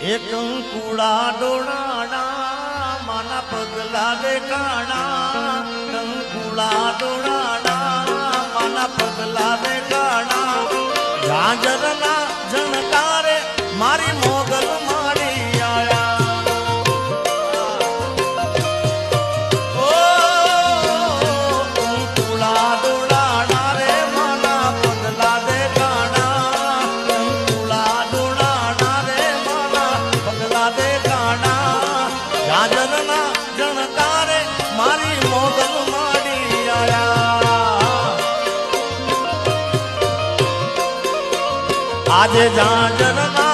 એક કંકુડા ડોળાના માના પગલા દેખાણા કંકુડા ડોળાના માના પગલા દેખાણા ઝાંઝરના ઝણકારે મારી મોગલ મારી આયા ઓ કંકુડા ડોળાના રે માના પગલા દેખાણા કંકુડા ડોળાના રે માના પગલા દેખાણા ઝાંઝરના ઝણકારે મારી મોગલ મારી આયા આજે ઝાંઝરના